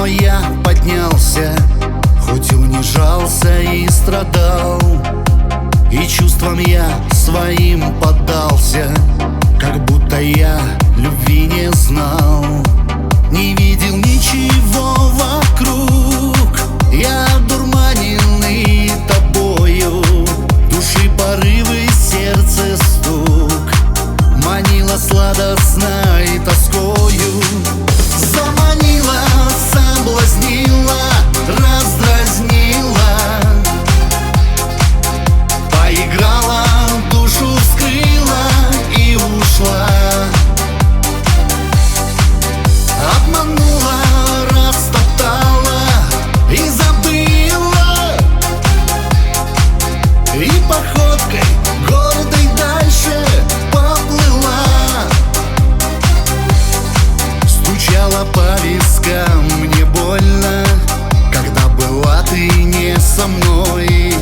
но я поднялся, хоть унижался и страдал, и чувствам я своим поддался, как будто я любви не знал. Не видел ничего вокруг, я одурманенный тобою, души порывы, сердце стук манила сладостной тоскою. Заманила, соблазнила, раздразнила, поиграла, душу вскрыла и ушла. Обманула, растоптала и забыла, и походкой гордой дальше поплыла. Стучала по вискам, мне больно, когда была ты не со мной,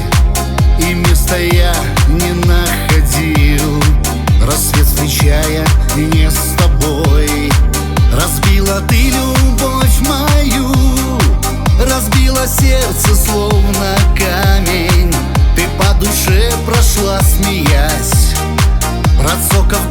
и места я не находил, рассвет встречая не с тобой. Разбила ты любовь мою, разбила сердце словно камень. Ты по душе прошла, смеясь, процокав